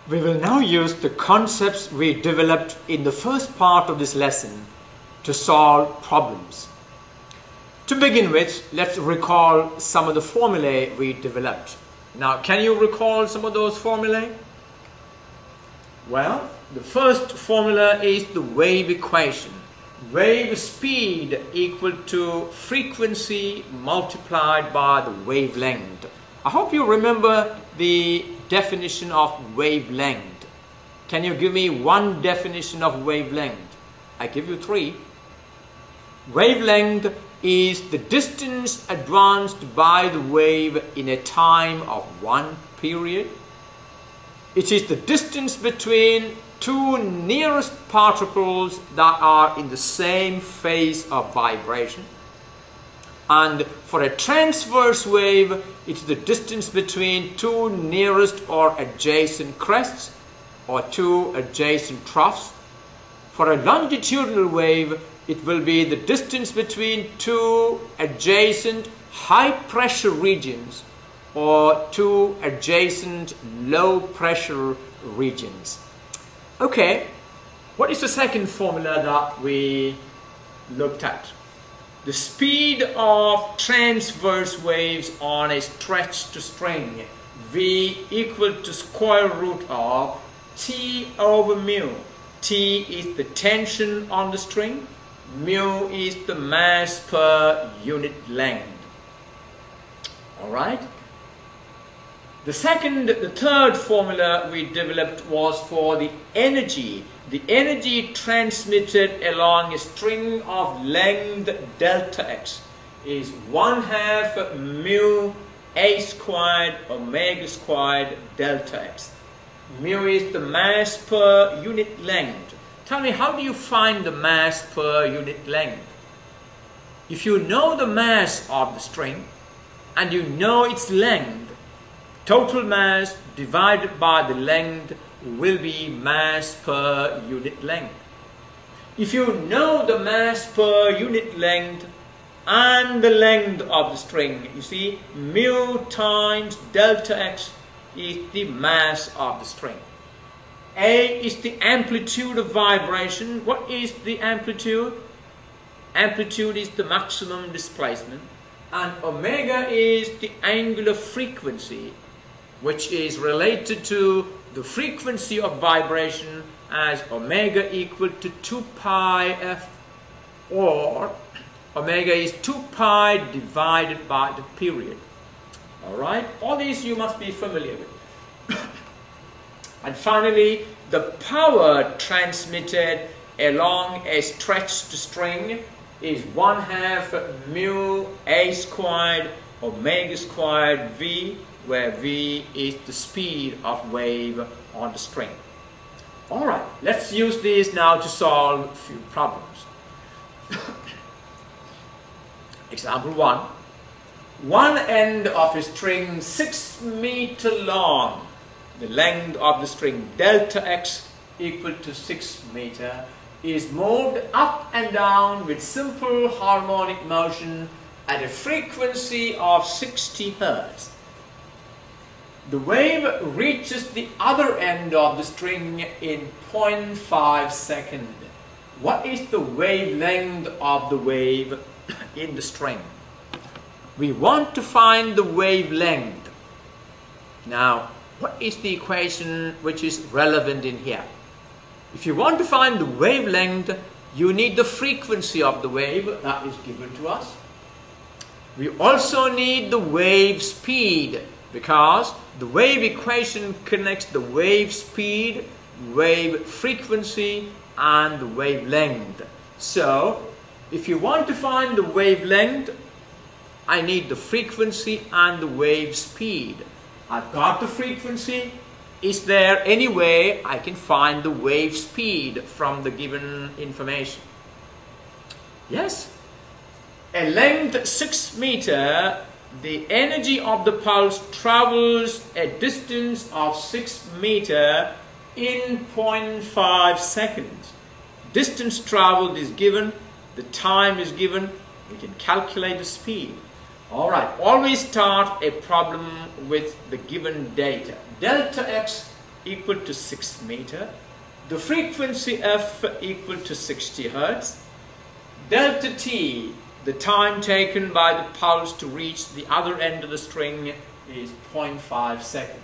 We will now use the concepts we developed in the first part of this lesson to solve problems. To begin with, let's recall some of the formulae we developed. Now, can you recall some of those formulae? Well, the first formula is the wave equation. Wave speed equal to frequency multiplied by the wavelength. I hope you remember the definition of wavelength. Can you give me one definition of wavelength? I give you three. Wavelength is the distance advanced by the wave in a time of one period. It is the distance between two nearest particles that are in the same phase of vibration. And for a transverse wave, it's the distance between two nearest or adjacent crests or two adjacent troughs. For a longitudinal wave, it will be the distance between two adjacent high pressure regions or two adjacent low pressure regions. Okay, what is the second formula that we looked at? The speed of transverse waves on a stretched string, V equal to square root of T over mu. T is the tension on the string, mu is the mass per unit length. Alright? The third formula we developed was for the energy. The energy transmitted along a string of length delta x is 1/2 mu a squared omega squared delta x. Mu is the mass per unit length. Tell me, how do you find the mass per unit length? If you know the mass of the string and you know its length, total mass divided by the length will be mass per unit length. If you know the mass per unit length and the length of the string, you see, mu times delta x is the mass of the string. A is the amplitude of vibration. What is the amplitude? Amplitude is the maximum displacement, and omega is the angular frequency, which is related to the frequency of vibration as omega equal to 2 pi f, or omega is 2 pi divided by the period. Alright, all these you must be familiar with. And finally, the power transmitted along a stretched string is 1/2 mu a squared omega squared v, where v is the speed of wave on the string. Alright, let's use these now to solve a few problems. Example 1. One end of a string 6 meter long, the length of the string delta x equal to 6 meter, is moved up and down with simple harmonic motion at a frequency of 60 Hertz. The wave reaches the other end of the string in 0.5 seconds. What is the wavelength of the wave in the string? We want to find the wavelength. Now, what is the equation which is relevant in here? If you want to find the wavelength, you need the frequency of the wave that is given to us. We also need the wave speed, because the wave equation connects the wave speed, wave frequency, and the wavelength. So, if you want to find the wavelength, I need the frequency and the wave speed. I've got the frequency. Is there any way I can find the wave speed from the given information? Yes. A length 6 meter, the energy of the pulse travels a distance of 6 meter in 0.5 seconds. Distance traveled is given, the time is given, we can calculate the speed. Alright, always start a problem with the given data. Delta x equal to 6 meter, the frequency f equal to 60 hertz, delta t, the time taken by the pulse to reach the other end of the string, is 0.5 seconds.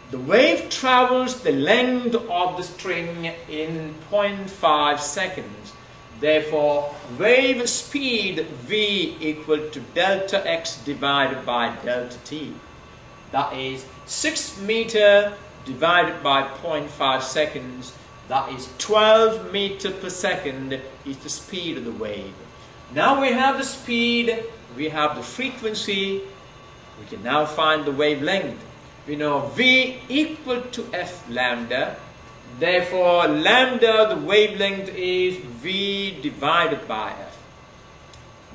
The wave travels the length of the string in 0.5 seconds. Therefore, wave speed v equal to delta x divided by delta t. That is 6 meter divided by 0.5 seconds. That is 12 meter per second is the speed of the wave. Now we have the speed, we have the frequency, we can now find the wavelength. We know v equal to f lambda. Therefore, lambda, the wavelength, is v divided by f.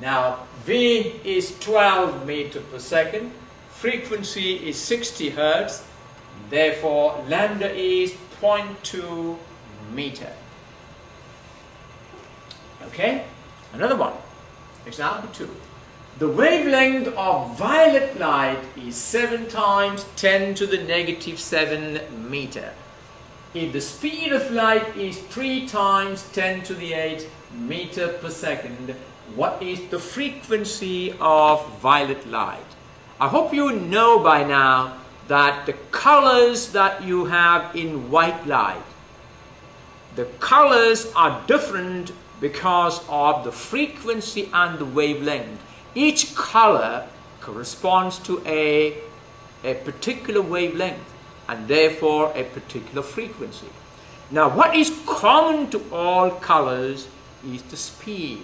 Now, v is 12 meter per second. Frequency is 60 hertz. Therefore, lambda is 0.2 meter. Okay? Another one. Example 2. The wavelength of violet light is 7 times 10 to the negative 7 meter. If the speed of light is 3 times 10 to the 8 meter per second, what is the frequency of violet light? I hope you know by now that the colors that you have in white light, the colors are different because of the frequency and the wavelength. Each color corresponds to a particular wavelength and therefore a particular frequency. Now, what is common to all colors is the speed.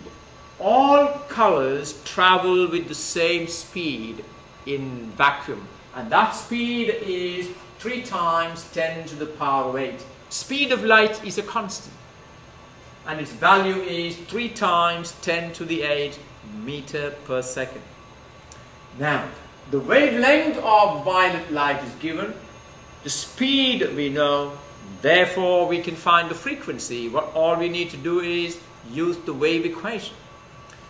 All colors travel with the same speed in vacuum, and that speed is 3 times 10 to the power of 8. Speed of light is a constant, and its value is 3 times 10 to the 8 meter per second. Now, the wavelength of violet light is given, the speed we know, therefore we can find the frequency. All we need to do is use the wave equation.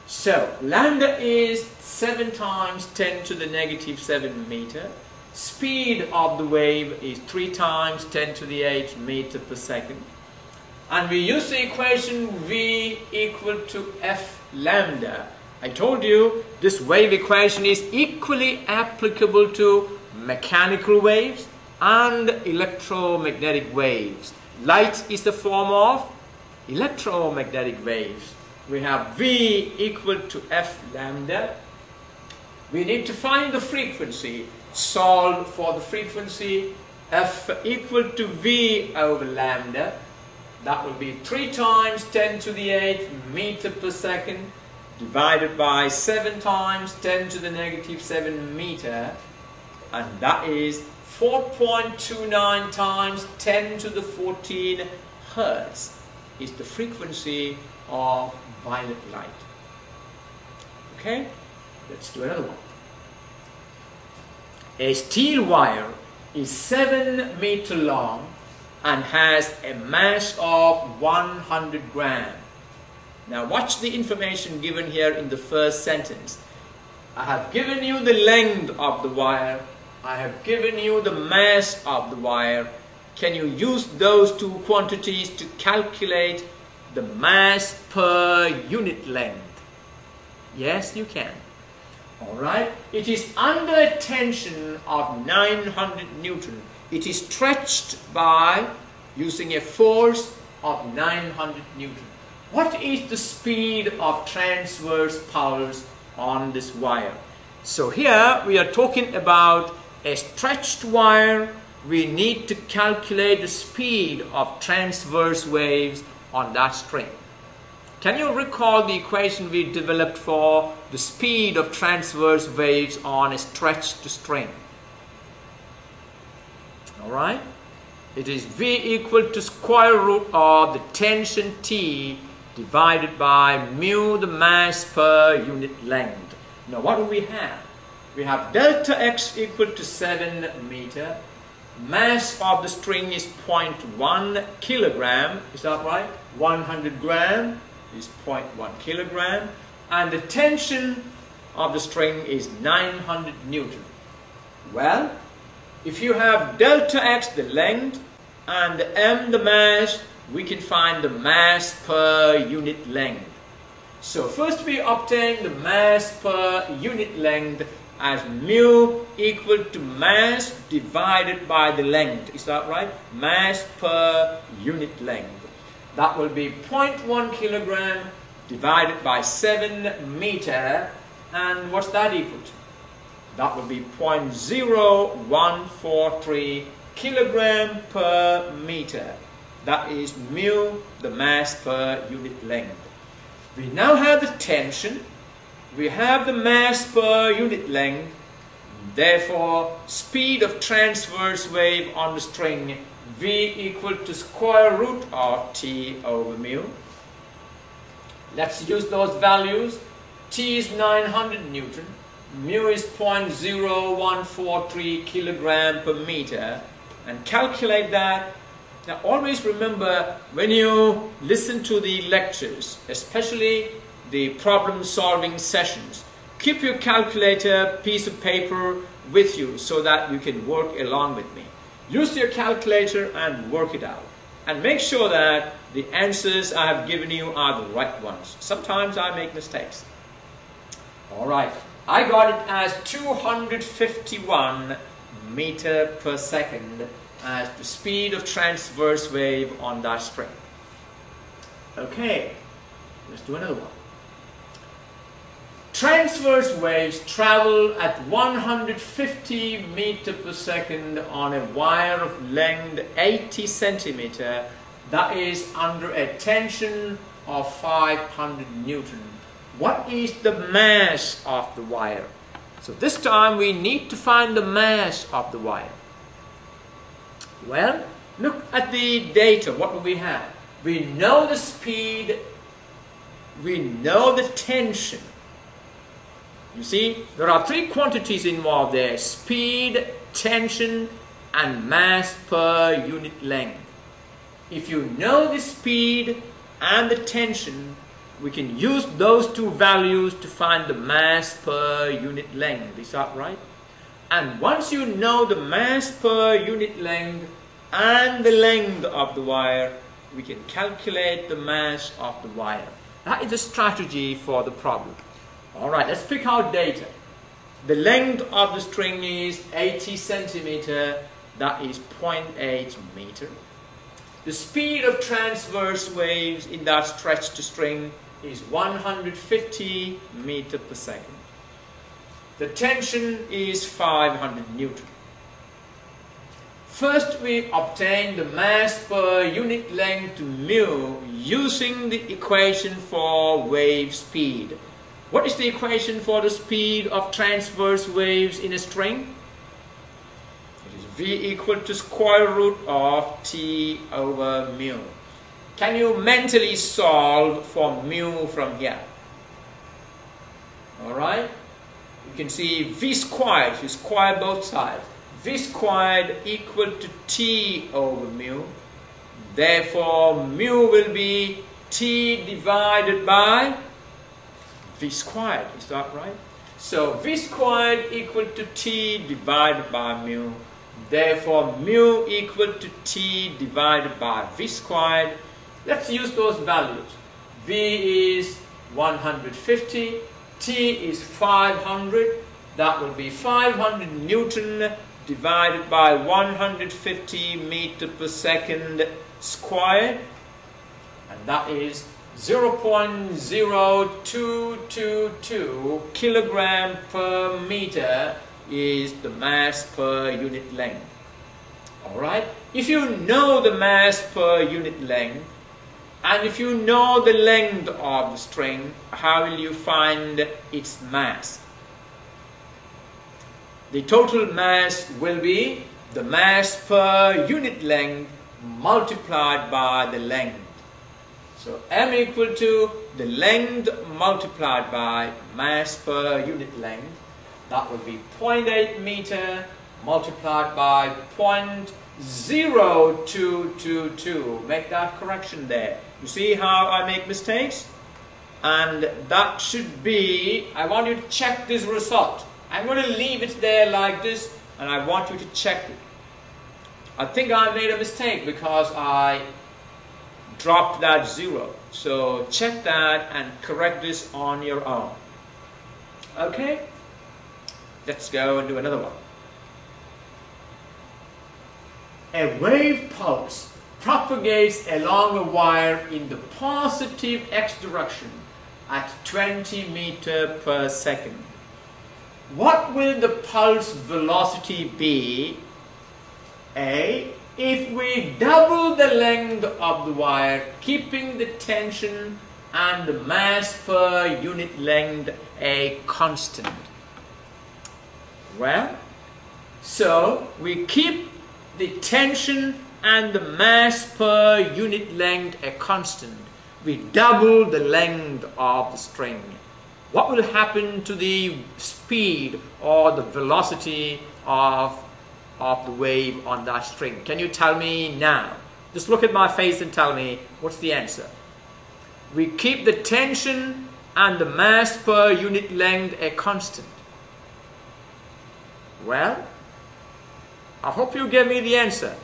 So, lambda is 7 times 10 to the negative 7 meter. Speed of the wave is 3 times 10 to the 8 meter per second. And we use the equation v equal to f lambda. I told you this wave equation is equally applicable to mechanical waves and electromagnetic waves. Light is the form of electromagnetic waves. We have v equal to f lambda. We need to find the frequency. Solve for the frequency. F equal to v over lambda. That will be 3 times 10 to the 8 meter per second divided by 7 times 10 to the negative 7 meter, and that is 4.29 times 10 to the 14 hertz is the frequency of violet light. Okay, let's do another one. A steel wire is 7 meter long and has a mass of 100 grams. Now watch the information given here in the first sentence. I have given you the length of the wire. I have given you the mass of the wire. Can you use those two quantities to calculate the mass per unit length? Yes, you can. Alright, it is under a tension of 900 Newton. It is stretched by using a force of 900 Newton. What is the speed of transverse powers on this wire? So here we are talking about a stretched wire. We need to calculate the speed of transverse waves on that string. Can you recall the equation we developed for the speed of transverse waves on a stretched string? Alright? It is V equal to square root of the tension T divided by mu the mass per unit length. Now what do we have? We have delta x equal to 7 meter. Mass of the string is 0.1 kilogram. Is that right? 100 gram is 0.1 kilogram. And the tension of the string is 900 Newton. Well, If you have delta x, the length, and m, the mass, we can find the mass per unit length. So first we obtain the mass per unit length as mu equal to mass divided by the length. Is that right? Mass per unit length. That will be 0.1 kilogram divided by 7 meter. And what's that equal to? That will be 0.0143 kilogram per meter. That is mu, the mass per unit length. We now have the tension. We have the mass per unit length. Therefore, speed of transverse wave on the string V equal to square root of T over mu. Let's use those values. T is 900 Newton. Mu is 0.0143 kilogram per meter. And calculate that. Now always remember, when you listen to the lectures, especially the problem solving sessions, keep your calculator, piece of paper with you so that you can work along with me. Use your calculator and work it out. And make sure that the answers I have given you are the right ones. Sometimes I make mistakes. Alright, I got it as 251 meter per second as the speed of transverse wave on that string. Okay, let's do another one. Transverse waves travel at 150 meter per second on a wire of length 80 centimeter, that is under a tension of 500 Newton. What is the mass of the wire? So this time we need to find the mass of the wire. Well, look at the data. What do we have? We know the speed, we know the tension. You see, there are three quantities involved there: speed, tension, and mass per unit length. If you know the speed and the tension, we can use those two values to find the mass per unit length. Is that right? And once you know the mass per unit length and the length of the wire, we can calculate the mass of the wire. That is the strategy for the problem. Alright, let's pick out data. The length of the string is 80 centimeter, that is 0.8 meter. The speed of transverse waves in that stretched string is 150 meter per second. The tension is 500 Newton. First we obtain the mass per unit length mu using the equation for wave speed. What is the equation for the speed of transverse waves in a string? It is V equal to square root of T over mu. Can you mentally solve for mu from here? Alright? You can see V squared, if you square both sides. V squared equal to T over mu. Therefore, mu will be T divided by V squared. Is that right? So, V squared equal to T divided by mu. Therefore, mu equal to T divided by V squared. Let's use those values. V is 150, T is 500. That will be 500 Newton divided by 150 meter per second squared. And that is 0.0222 kilogram per meter is the mass per unit length. Alright? If you know the mass per unit length, and if you know the length of the string, how will you find its mass? The total mass will be the mass per unit length multiplied by the length. So m equal to the length multiplied by mass per unit length. That would be 0.8 meter multiplied by 0.0222. Make that correction there. You see how I make mistakes? And that should be, I want you to check this result. I'm going to leave it there like this. and I want you to check it. I think I made a mistake because I dropped that 0. So check that and correct this on your own. Okay? Let's go and do another one. A wave pulse propagates along a wire in the positive x direction at 20 meters per second. What will the pulse velocity be? A. If we double the length of the wire, keeping the tension and the mass per unit length a constant. Well, so we keep the tension and the mass per unit length a constant. We double the length of the string. What will happen to the speed or the velocity of the wave on that string? Can you tell me now? Just look at my face and tell me what's the answer. We keep the tension and the mass per unit length a constant. Well, I hope you give me the answer.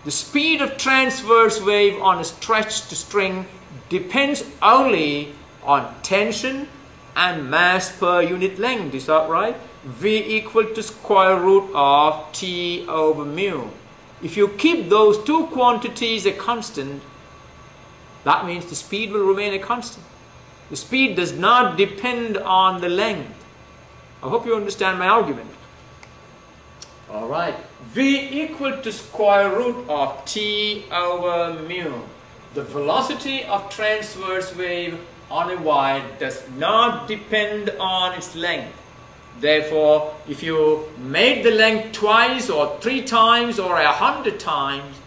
The speed of transverse wave on a stretched string depends only on tension and mass per unit length. Is that right? V equal to square root of T over mu. If you keep those two quantities a constant, that means the speed will remain a constant. The speed does not depend on the length. I hope you understand my argument. Alright, V equal to square root of T over mu. The velocity of transverse wave on a wire does not depend on its length. Therefore, if you made the length twice or 3 times or 100 times,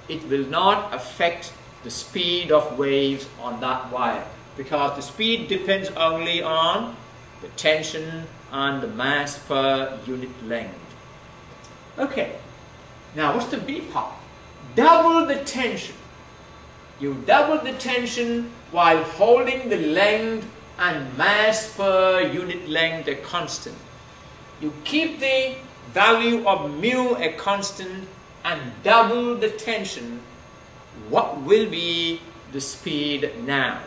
it will not affect the speed of waves on that wire, because the speed depends only on the tension and the mass per unit length. Okay, now what's the B part? Double the tension. You double the tension while holding the length and mass per unit length a constant. You keep the value of mu a constant and double the tension. What will be the speed now?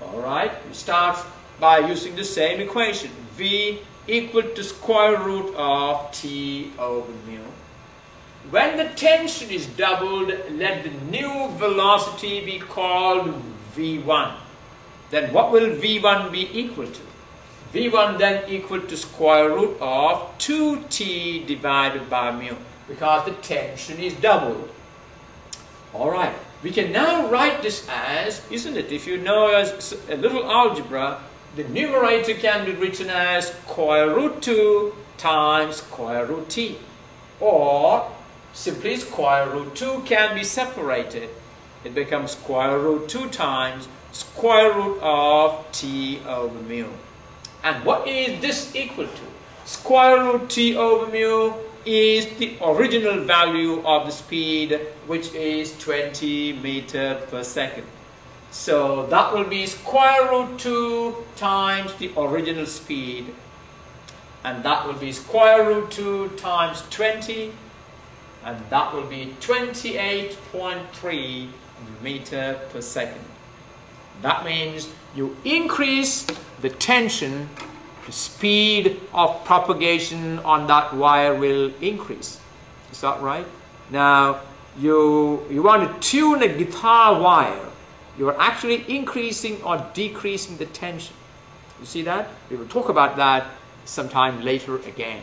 Alright, we start by using the same equation. V equal to square root of T over mu. When the tension is doubled, let the new velocity be called V1. Then what will V1 be equal to? V1 then equal to square root of 2T divided by mu, because the tension is doubled. Alright, we can now write this as, isn't it, if you know a little algebra, the numerator can be written as square root 2 times square root T. Or simply square root 2 can be separated. It becomes square root 2 times square root of T over mu. And what is this equal to? Square root T over mu is the original value of the speed, which is 20 meters per second. So that will be square root 2 times the original speed, and that will be square root 2 times 20, and that will be 28.3 meters per second. That means you increase the tension, the speed of propagation on that wire will increase. Is that right? Now, you want to tune a guitar wire. You are actually increasing or decreasing the tension. You see that? We will talk about that sometime later again.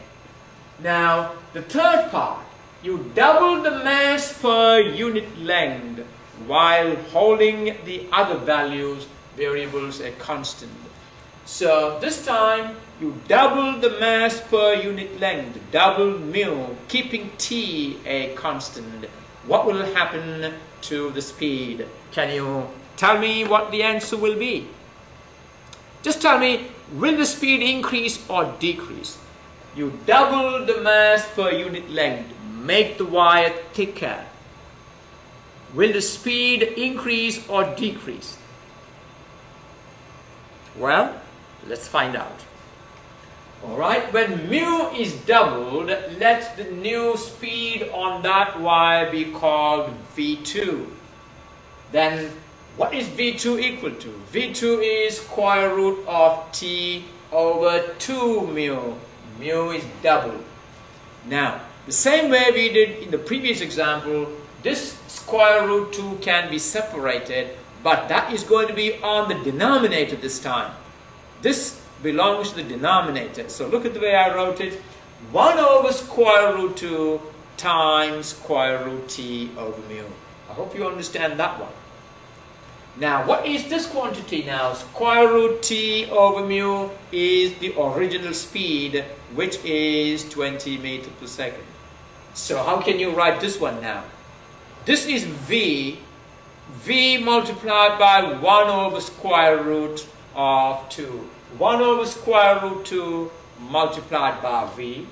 Now, the third part, you double the mass per unit length while holding the other variables a constant. So this time you double the mass per unit length, double mu, keeping T a constant. What will happen to the speed? Can you tell me what the answer will be? Just tell me, will the speed increase or decrease? You double the mass per unit length, make the wire thicker. Will the speed increase or decrease? Well, let's find out. Alright, when mu is doubled, let the new speed on that wire be called V2. Then what is V2 equal to? V2 is square root of T over 2 mu. Mu is doubled. Now, the same way we did in the previous example, this square root 2 can be separated, but that is going to be on the denominator this time. This belongs to the denominator. So look at the way I wrote it. 1 over square root 2 times square root T over mu. I hope you understand that one. Now, what is this quantity now? Square root T over mu is the original speed, which is 20 meters per second. So how can you write this one now? This is V. V multiplied by 1 over square root of 2. 1 over square root 2 multiplied by V.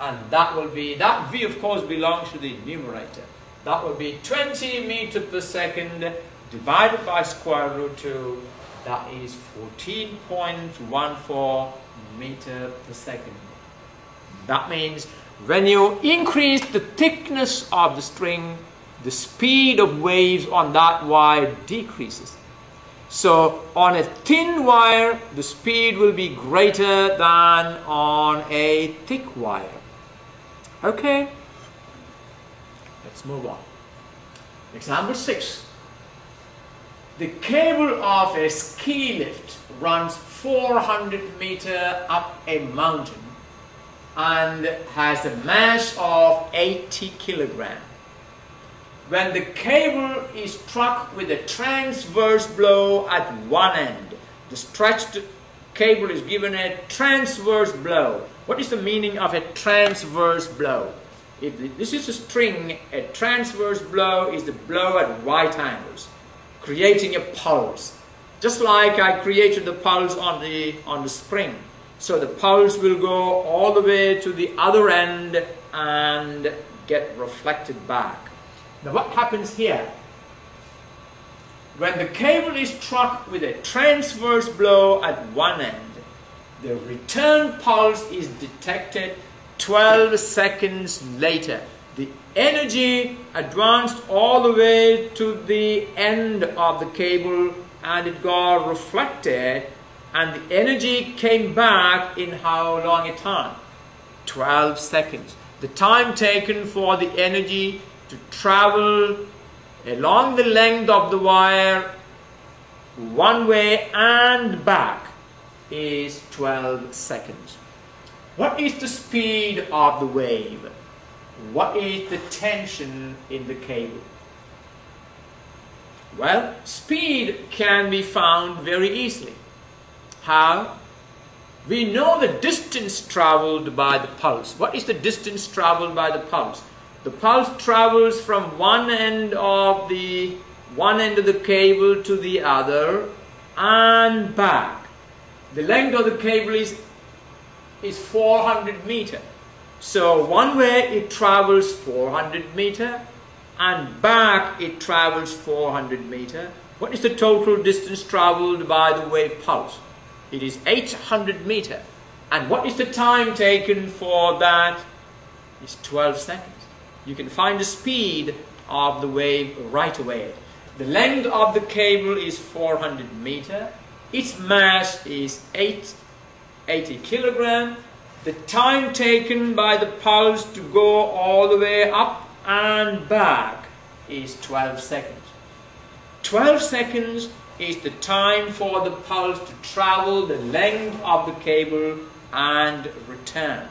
And that will be, that V of course belongs to the numerator. That will be 20 meters per second divided by square root 2. That is 14.14 meters per second. That means when you increase the thickness of the string, the speed of waves on that wire decreases. So on a thin wire, the speed will be greater than on a thick wire. Okay, let's move on. Example 6. The cable of a ski lift runs 400 meters up a mountain and has a mass of 80 kilograms. When the cable is struck with a transverse blow at one end, the stretched cable is given a transverse blow. What is the meaning of a transverse blow? If this is a string, a transverse blow is the blow at right angles, creating a pulse. Just like I created the pulse on the spring. So the pulse will go all the way to the other end and get reflected back. Now what happens here? When the cable is struck with a transverse blow at one end, the return pulse is detected 12 seconds later. The energy advanced all the way to the end of the cable and it got reflected, and the energy came back in how long a time? 12 seconds. The time taken for the energy to travel along the length of the wire one way and back is 12 seconds. What is the speed of the wave? What is the tension in the cable? Well, speed can be found very easily. How? We know the distance traveled by the pulse. What is the distance traveled by the pulse? The pulse travels from one end of the cable to the other and back. The length of the cable is 400 meters. So one way it travels 400 meters and back it travels 400 meters. What is the total distance traveled by the wave pulse? It is 800 meters. And what is the time taken for that? It's 12 seconds. You can find the speed of the wave right away. The length of the cable is 400 meters. Its mass is 80 kilograms. The time taken by the pulse to go all the way up and back is 12 seconds. 12 seconds is the time for the pulse to travel the length of the cable and return.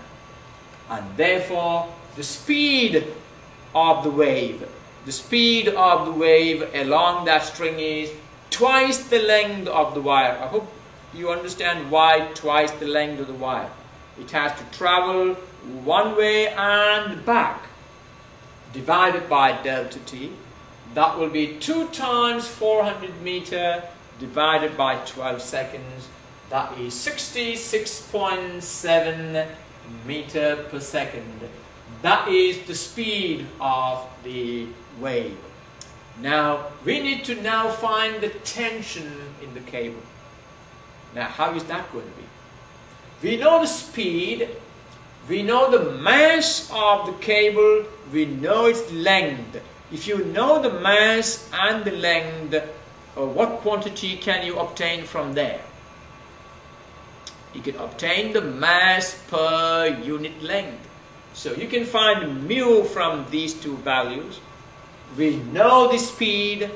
And therefore, the speed of the wave along that string is twice the length of the wire. I hope you understand why twice the length of the wire. It has to travel one way and back, divided by delta t. That will be 2 times 400 meters divided by 12 seconds. That is 66.7 meters per second. That is the speed of the wave. Now, we need to now find the tension in the cable. Now, how is that going to be? We know the speed, we know the mass of the cable, we know its length. If you know the mass and the length, what quantity can you obtain from there? You can obtain the mass per unit length. So you can find mu from these two values. We know the speed,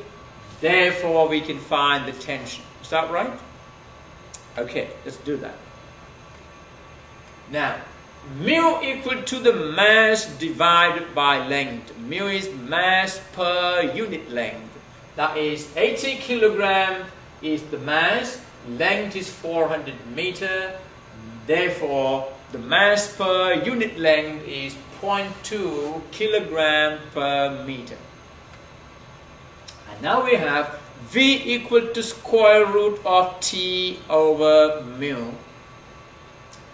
therefore we can find the tension. Is that right? Okay, let's do that. Now, mu equal to the mass divided by length. Mu is mass per unit length. That is 80 kilogram is the mass, length is 400 meter. Therefore, the mass per unit length is 0.2 kilogram per meter. And now we have V equal to square root of T over mu.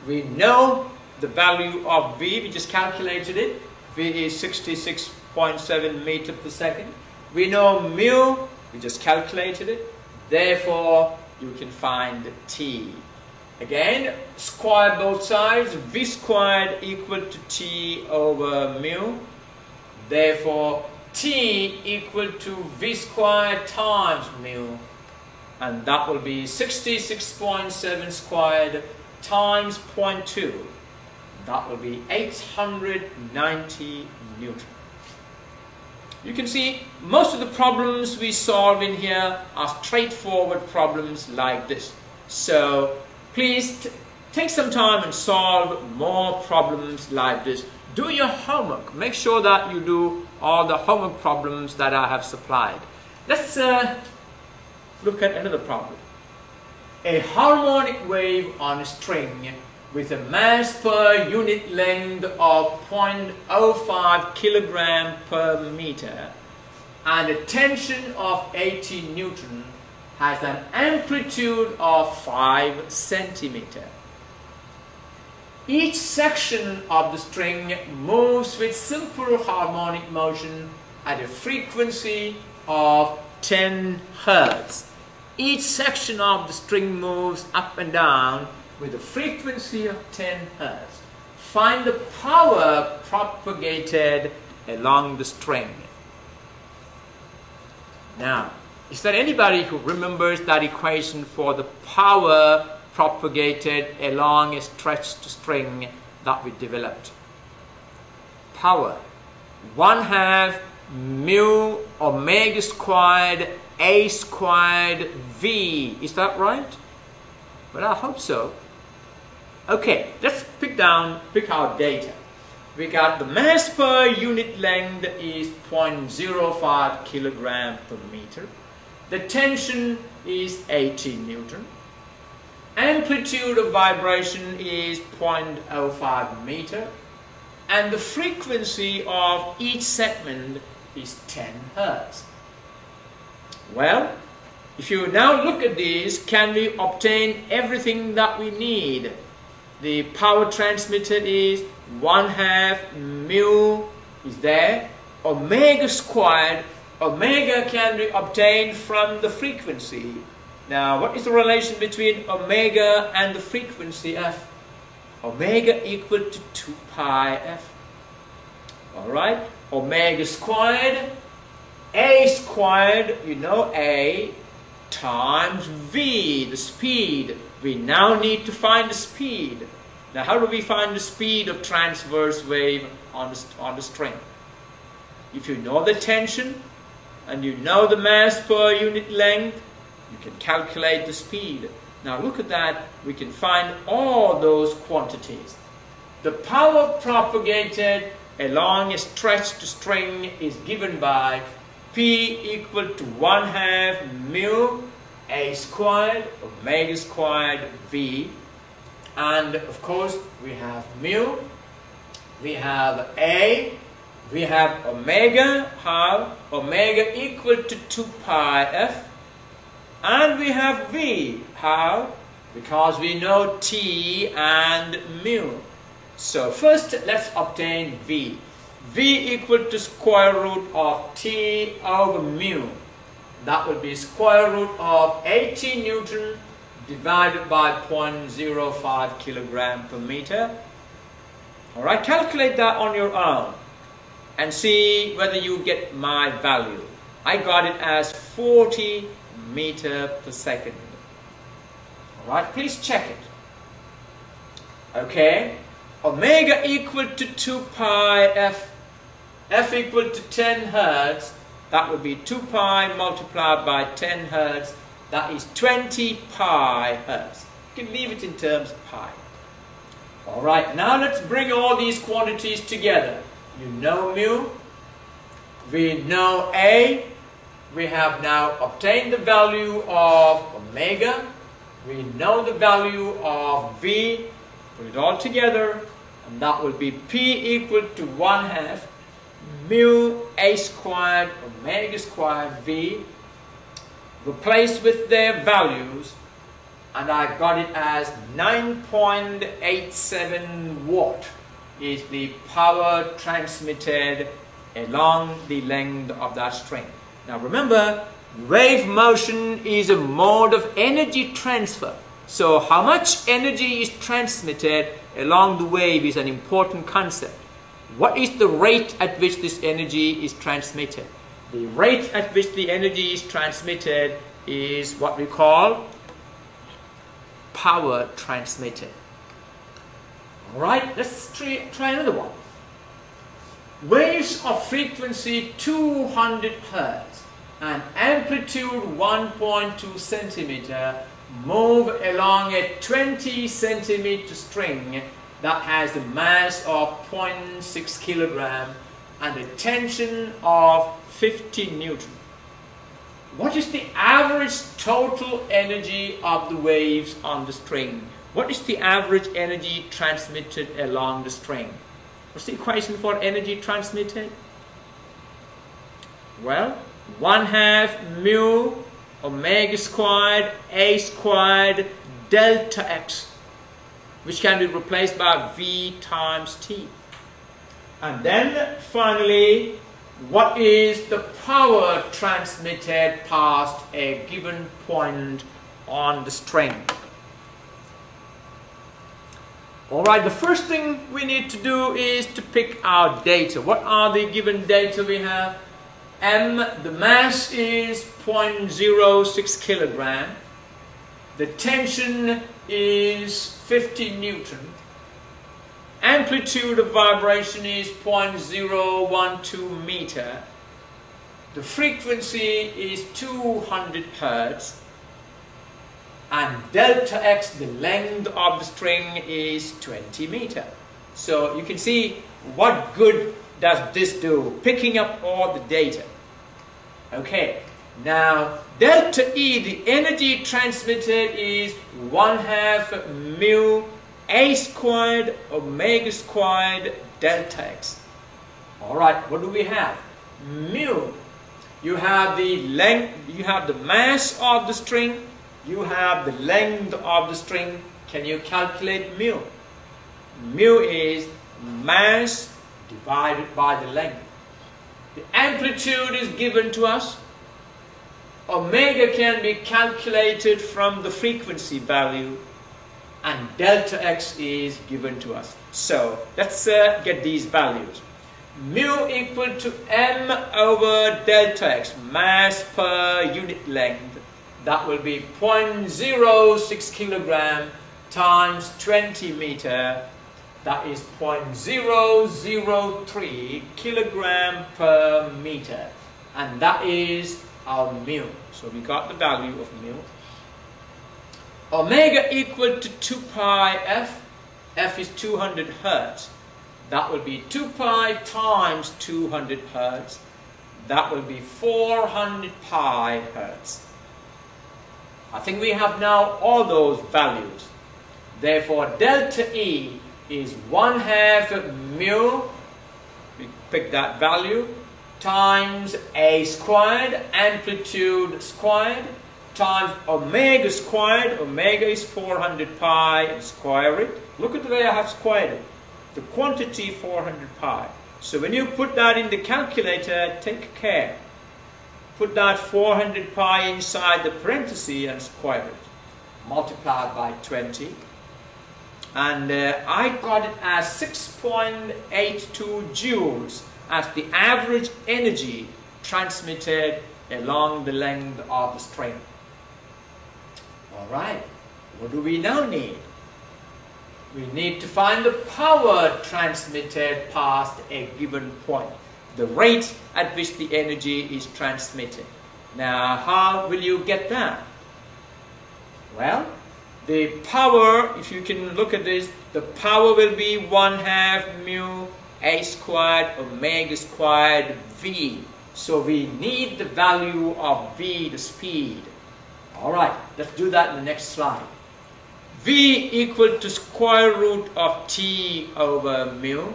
We know the value of V, we just calculated it. V is 66.7 meter per second. We know mu, we just calculated it. Therefore, you can find T. Again, square both sides. V squared equal to T over mu. Therefore, T equal to V squared times mu. And that will be 66.7 squared times 0.2. That will be 890 Newton. You can see most of the problems we solve in here are straightforward problems like this. So please take some time and solve more problems like this. Do your homework. Make sure that you do all the homework problems that I have supplied. Let's look at another problem. A harmonic wave on a string with a mass per unit length of 0.05 kilogram per meter and a tension of 80 Newton has an amplitude of 5 centimeter. Each section of the string moves with simple harmonic motion at a frequency of 10 Hertz. Each section of the string moves up and down with a frequency of 10 Hertz. Find the power propagated along the string. Now, is there anybody who remembers that equation for the power propagated along a stretched string that we developed? Power, 1/2 mu omega squared A squared V. Is that right? Well, I hope so. Okay, let's pick our data. We got the mass per unit length is 0.05 kilogram per meter. The tension is 80 Newton. Amplitude of vibration is 0.05 meter. And the frequency of each segment is 10 Hertz. Well, if you now look at these, can we obtain everything that we need? The power transmitted is 1/2 mu is there. Omega squared, omega can be obtained from the frequency. Now, what is the relation between omega and the frequency f? Omega equal to 2 pi f. Alright, omega squared, A squared, you know A, times V, the speed. We now need to find the speed. Now, how do we find the speed of transverse wave on the string? If you know the tension and you know the mass per unit length, you can calculate the speed. Now look at that, we can find all those quantities. The power propagated along a stretched string is given by P equal to 1/2 mu A squared omega squared V. And of course we have mu, we have A, we have omega, how? Omega equal to 2 pi f. And we have V, how? Because we know T and mu. So first let's obtain V. V equal to square root of T over mu. That will be square root of 80 Newton divided by 0.05 kilogram per meter. Alright, calculate that on your own and see whether you get my value. I got it as 40 meter per second. Alright, please check it. Okay, omega equal to 2 pi f equal to 10 hertz. That would be 2 pi multiplied by 10 hertz. That is 20 pi hertz. You can leave it in terms of pi. Alright, now let's bring all these quantities together. You know mu, we know A, we have now obtained the value of omega, we know the value of V, put it all together, and that will be P equal to 1/2 mu A squared omega squared V, replaced with their values, and I got it as 9.87 watt is the power transmitted along the length of that string. Now remember, wave motion is a mode of energy transfer. So how much energy is transmitted along the wave is an important concept. What is the rate at which this energy is transmitted? The rate at which the energy is transmitted is what we call power transmitted. Alright, let's try another one. Waves of frequency 200 Hertz and amplitude 1.2 centimeter move along a 20 centimeter string that has a mass of 0.6 kilogram and a tension of 50 Newton. What is the average total energy of the waves on the string? What is the average energy transmitted along the string? What's the equation for energy transmitted? Well, 1/2 mu omega squared A squared delta x, which can be replaced by V times T. And then finally, what is the power transmitted past a given point on the string? Alright, the first thing we need to do is to pick our data. What are the given data we have? M, the mass is 0.06 kilogram. The tension is 50 Newton. Amplitude of vibration is 0.012 meter. The frequency is 200 Hertz. And delta x, the length of the string, is 20 meter. So you can see what good does this do, picking up all the data. Okay, now delta E, the energy transmitted, is 1/2 mu A squared omega squared delta x. Alright, what do we have? Mu. You have the length, you have the mass of the string, you have the length of the string. Can you calculate mu? Mu is mass divided by the length. The amplitude is given to us. Omega can be calculated from the frequency value, and delta x is given to us. So let's get these values. Mu equal to m over delta x, mass per unit length. That will be 0.06 kilogram times 20 meter. That is 0.003 kilogram per meter. And that is our mu. So we got the value of mu. Omega equal to 2 pi f. F is 200 Hertz. That will be 2 pi times 200 Hertz. That will be 400 pi Hertz. I think we have now all those values. Therefore, delta E is 1/2 mu, we pick that value, times A squared, amplitude squared, times omega squared. Omega is 400 pi, and square it. Look at the way I have squared it. The quantity 400 pi. So when you put that in the calculator, take care. Put that 400 pi inside the parenthesis and square it. multiplied by 20. And I got it as 6.82 joules as the average energy transmitted along the length of the string. Alright, what do we now need? We need to find the power transmitted past a given point, the rate at which the energy is transmitted. Now, how will you get that? Well, the power, if you can look at this, the power will be 1/2 mu a squared omega squared v. So we need the value of v, the speed. Alright, let's do that in the next slide. V equal to square root of t over mu,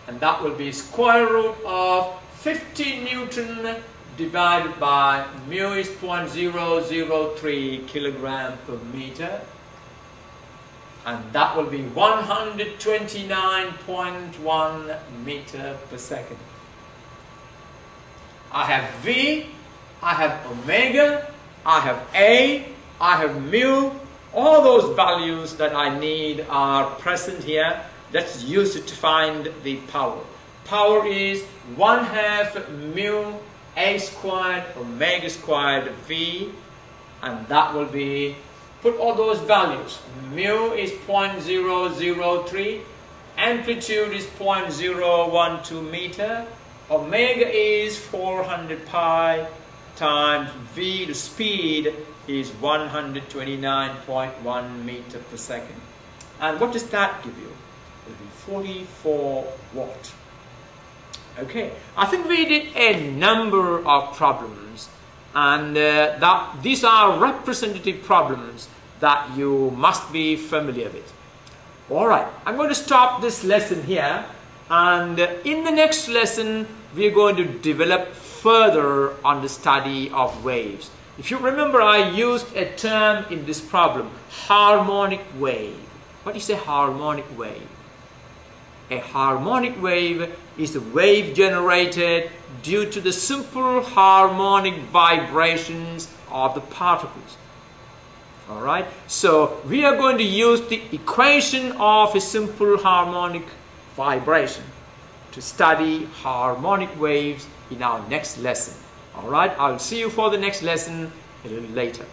and that will be square root of 50 Newton divided by mu is 0.003 kilogram per meter, and that will be 129.1 meter per second. I have V, I have omega, I have A, I have mu. All those values that I need are present here. Let's use it to find the power. Power is 1/2 mu a squared omega squared v, and that will be, put all those values. Mu is 0.003, amplitude is 0.012 meter, omega is 400 pi times v, the speed is 129.1 meter per second. And what does that give you? It will be 44 watt. Okay, I think we did a number of problems, and these are representative problems that you must be familiar with. Alright, I'm going to stop this lesson here, and in the next lesson we are going to develop further on the study of waves. If you remember, I used a term in this problem, harmonic wave. What is a harmonic wave? A harmonic wave is a wave generated due to the simple harmonic vibrations of the particles. Alright, so we are going to use the equation of a simple harmonic vibration to study harmonic waves in our next lesson. Alright, I'll see you for the next lesson a little later.